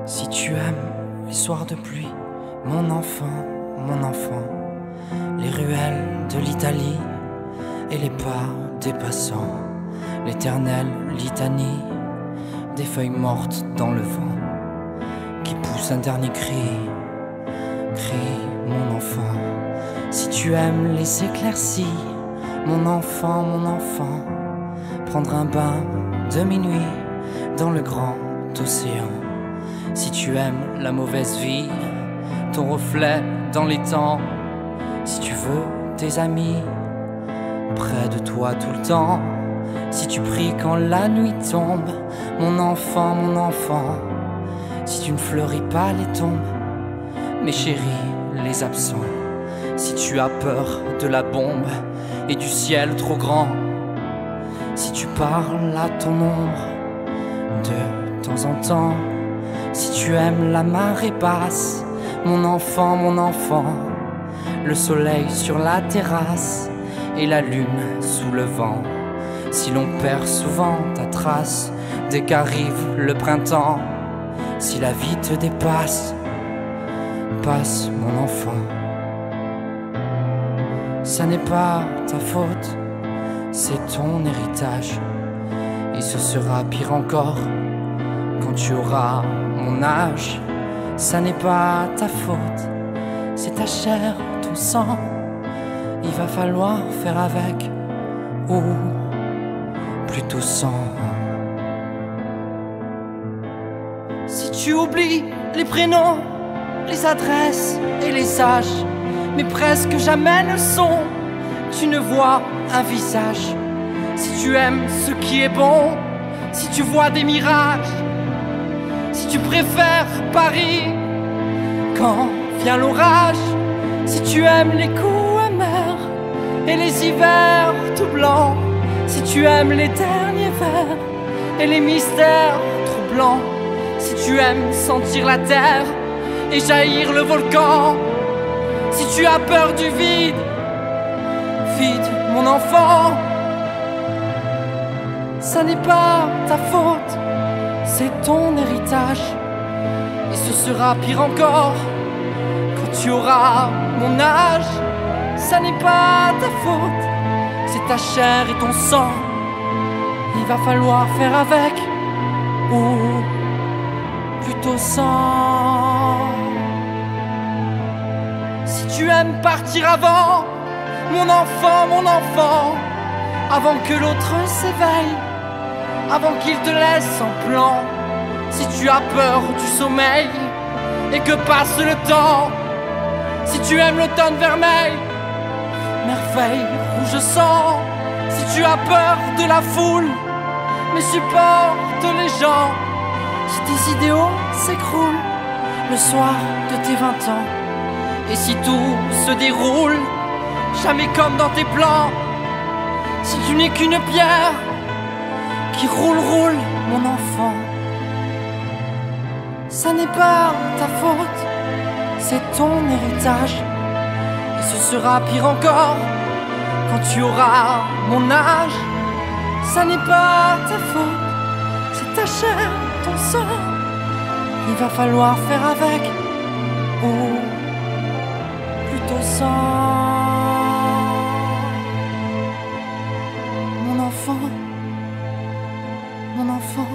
Si tu aimes les soirs de pluie, mon enfant, les ruelles de l'Italie et les pas des passants, l'éternelle litanie des feuilles mortes dans le vent qui pousse un dernier cri, mon enfant. Si tu aimes les éclaircies, mon enfant, prendre un bain de minuit dans le grand océan. Si tu aimes la mauvaise vie, ton reflet dans les temps. Si tu veux tes amis près de toi tout le temps. Si tu pries quand la nuit tombe, mon enfant. Si tu ne fleuris pas les tombes, mais chéris les absents. Si tu as peur de la bombe et du ciel trop grand, si tu parles à ton ombre de temps en temps. Si tu aimes la marée basse, mon enfant, le soleil sur la terrasse et la lune sous le vent. Si l'on perd souvent ta trace dès qu'arrive le printemps, si la vie te dépasse, passe mon enfant. Ça n'est pas ta faute, c'est ton héritage, et ce sera pire encore quand tu auras mon âge. Ça n'est pas ta faute, c'est ta chair, ton sang. Il va falloir faire avec, ou plutôt sans. Si tu oublies les prénoms, les adresses et les âges, mais presque jamais le son, tu ne vois un visage. Si tu aimes ce qui est bon, si tu vois des mirages, si tu préfères Paris quand vient l'orage, si tu aimes les coups amers et les hivers tout blancs, si tu aimes les derniers vers et les mystères troublants, si tu aimes sentir la terre et jaillir le volcan, si tu as peur du vide, mon enfant, ça n'est pas ta faute, c'est ton héritage, et ce sera pire encore quand tu auras mon âge. Ça n'est pas ta faute, c'est ta chair et ton sang. Il va falloir faire avec, ou plutôt sans. Si tu aimes partir avant, mon enfant, avant que l'autre s'éveille, avant qu'il te laisse en plan. Si tu as peur du sommeil et que passe le temps, si tu aimes l'automne vermeil, merveille rouge sang. Si tu as peur de la foule, mais supporte les gens. Si tes idéaux s'écroulent le soir de tes 20 ans, et si tout se déroule jamais comme dans tes plans, si tu n'es qu'une pierre qui roule, mon enfant, ça n'est pas ta faute, c'est ton héritage, et ce sera pire encore quand tu auras mon âge. Ça n'est pas ta faute, c'est ta chair, ton sang. Il va falloir faire avec, ou plutôt sans. Mon enfant,